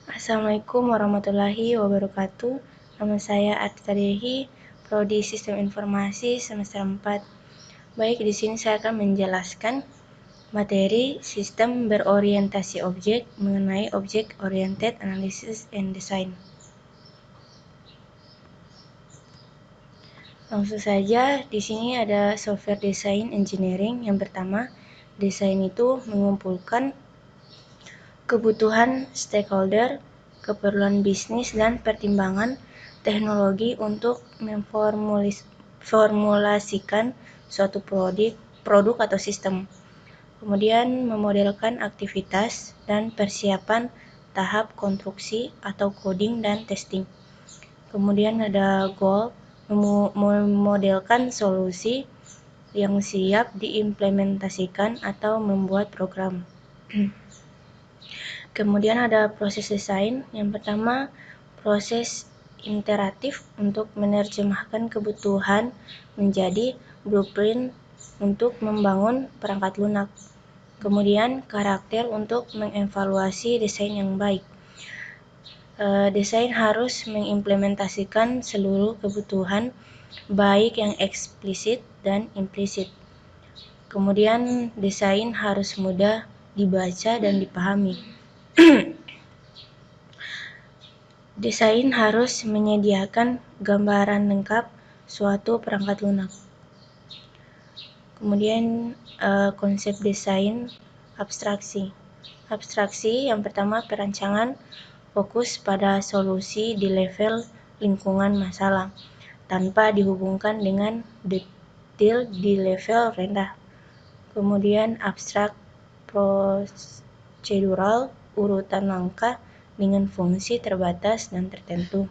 Assalamualaikum warahmatullahi wabarakatuh. Nama saya Arta Dehi, Prodi Sistem Informasi semester 4. Baik, di sini saya akan menjelaskan materi sistem berorientasi objek mengenai Object Oriented Analysis and Design. Langsung saja, di sini ada software design engineering. Yang pertama, desain itu mengumpulkan kebutuhan stakeholder, keperluan bisnis, dan pertimbangan teknologi untuk memformulasikan suatu produk atau sistem. Kemudian memodelkan aktivitas dan persiapan tahap konstruksi atau coding dan testing. Kemudian ada goal, memodelkan solusi yang siap diimplementasikan atau membuat program. Kemudian ada proses desain. Yang pertama, proses iteratif untuk menerjemahkan kebutuhan menjadi blueprint untuk membangun perangkat lunak. Kemudian karakter untuk mengevaluasi desain yang baik. Desain harus mengimplementasikan seluruh kebutuhan baik yang eksplisit dan implisit. Kemudian desain harus mudah dibaca dan dipahami. Desain harus menyediakan gambaran lengkap suatu perangkat lunak. Kemudian konsep desain abstraksi. Abstraksi yang pertama, perancangan fokus pada solusi di level lingkungan masalah tanpa dihubungkan dengan detail di level rendah. Kemudian abstrak prosedural, urutan langkah dengan fungsi terbatas dan tertentu.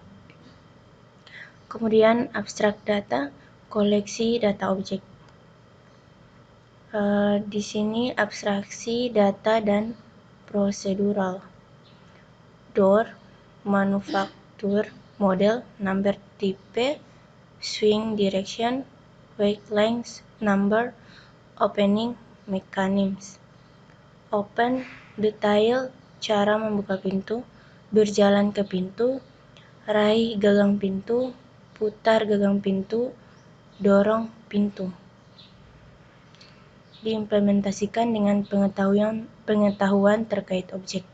Kemudian abstrak data, koleksi data objek. Di sini abstraksi data dan prosedural. Door, manufaktur, model, number type, swing direction, wake length, number, opening mechanism. Open, detail, cara membuka pintu, berjalan ke pintu, raih gagang pintu, putar gagang pintu, dorong pintu. Diimplementasikan dengan pengetahuan terkait objek.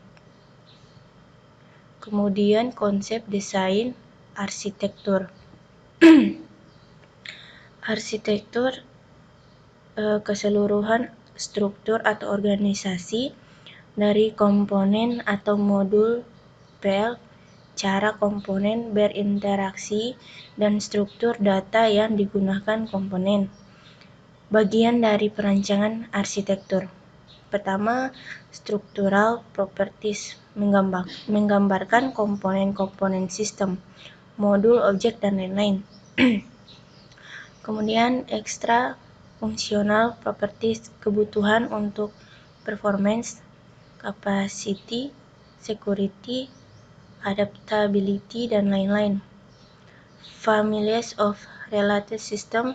Kemudian konsep desain arsitektur. Arsitektur keseluruhan struktur atau organisasi dari komponen atau modul file, cara komponen berinteraksi, dan struktur data yang digunakan komponen. Bagian dari perancangan arsitektur. Pertama, structural properties, menggambarkan komponen-komponen sistem, modul, objek, dan lain-lain. Kemudian extra functional properties, kebutuhan untuk performance, capacity, security, adaptability, dan lain-lain. Families of related system,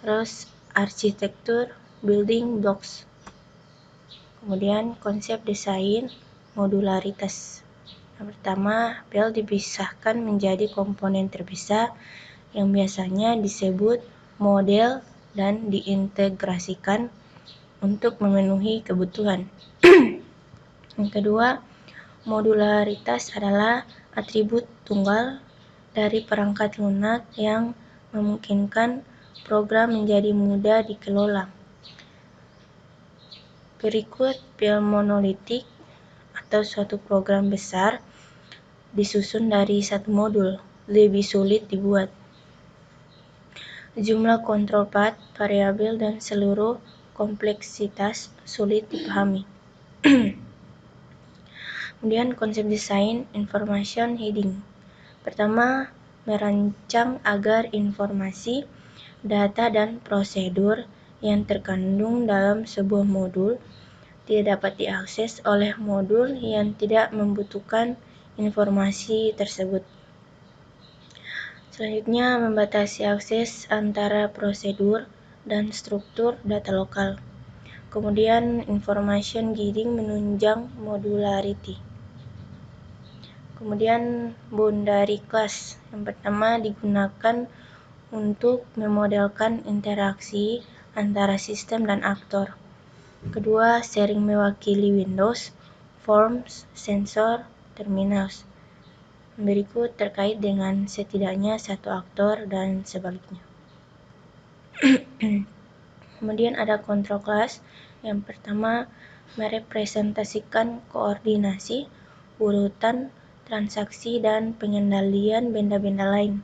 rules, arsitektur, building blocks. Kemudian konsep desain modularitas. Yang pertama, file dipisahkan menjadi komponen terpisah yang biasanya disebut model dan diintegrasikan untuk memenuhi kebutuhan. Yang kedua, modularitas adalah atribut tunggal dari perangkat lunak yang memungkinkan program menjadi mudah dikelola. Berikut file monolitik atau suatu program besar disusun dari satu modul, lebih sulit dibuat. Jumlah kontrol path, variabel, dan seluruh kompleksitas sulit dipahami. Kemudian konsep desain information heading. Pertama, merancang agar informasi, data, dan prosedur yang terkandung dalam sebuah modul tidak dapat diakses oleh modul yang tidak membutuhkan informasi tersebut. Selanjutnya, membatasi akses antara prosedur dan struktur data lokal. Kemudian, information gathering menunjang modularity. Kemudian boundary class yang pertama digunakan untuk memodelkan interaksi antara sistem dan aktor. Kedua, sering mewakili windows, forms, sensor, terminals. Berikut terkait dengan setidaknya satu aktor dan sebaliknya. Kemudian ada control class. Yang pertama, merepresentasikan koordinasi, urutan, transaksi, dan pengendalian benda-benda lain.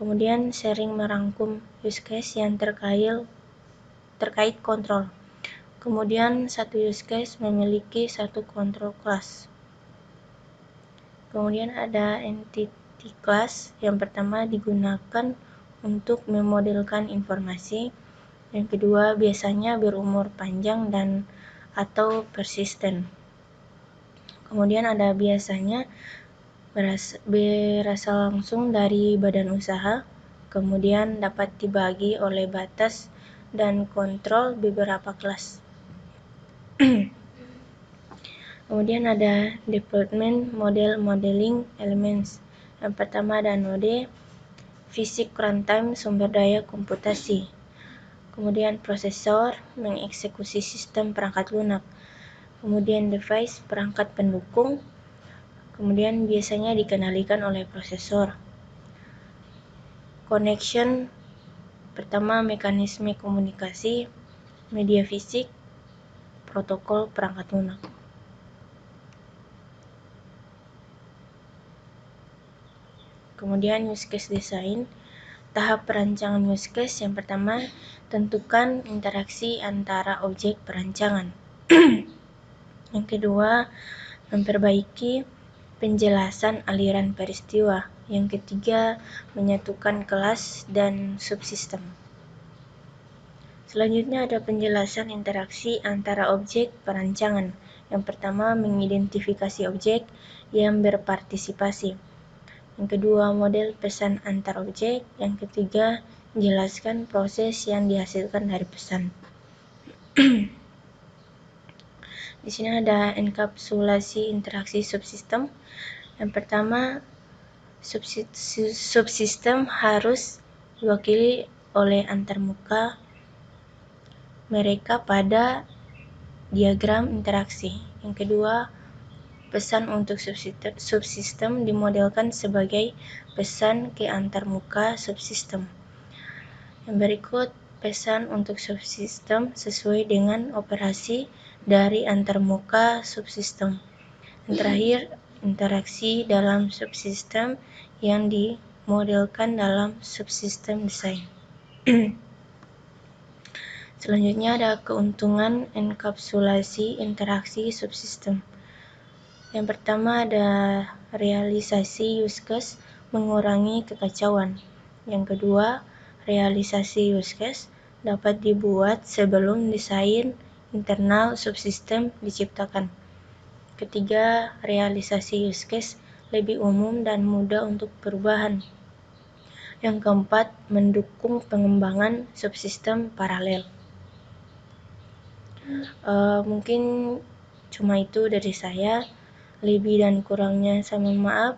Kemudian sering merangkum use case yang terkait kontrol. Kemudian satu use case memiliki satu control class. Kemudian ada entity class. Yang pertama digunakan untuk memodelkan informasi. Yang kedua biasanya berumur panjang dan atau persisten. Kemudian ada biasanya berasal langsung dari badan usaha, kemudian dapat dibagi oleh batas dan kontrol beberapa kelas. Kemudian ada development model modeling elements. Yang pertama ada node, fisik runtime sumber daya komputasi. Kemudian prosesor mengeksekusi sistem perangkat lunak. Kemudian device perangkat pendukung. Kemudian biasanya dikendalikan oleh prosesor. Connection pertama mekanisme komunikasi, media fisik, protokol perangkat lunak. Kemudian use case design. Tahap perancangan use case yang pertama, tentukan interaksi antara objek perancangan. Yang kedua, memperbaiki penjelasan aliran peristiwa. Yang ketiga, menyatukan kelas dan subsistem. Selanjutnya ada penjelasan interaksi antara objek perancangan. Yang pertama, mengidentifikasi objek yang berpartisipasi. Yang kedua, model pesan antar objek. Yang ketiga, menjelaskan proses yang dihasilkan dari pesan. Di sini ada enkapsulasi interaksi subsistem. Yang pertama, subsistem harus diwakili oleh antarmuka mereka pada diagram interaksi. Yang kedua, pesan untuk subsistem dimodelkan sebagai pesan ke antarmuka subsistem. Yang berikut, pesan untuk subsistem sesuai dengan operasi dari antarmuka subsistem. Yang terakhir, interaksi dalam subsistem yang dimodelkan dalam subsistem design. Selanjutnya ada keuntungan enkapsulasi interaksi subsistem. Yang pertama ada realisasi use case mengurangi kekacauan. Yang kedua, realisasi use case dapat dibuat sebelum desain internal subsistem diciptakan. Ketiga, realisasi use case lebih umum dan mudah untuk perubahan. Yang keempat, mendukung pengembangan subsistem paralel. Mungkin cuma itu dari saya. Lebih dan kurangnya saya mohon maaf.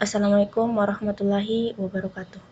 Assalamualaikum warahmatullahi wabarakatuh.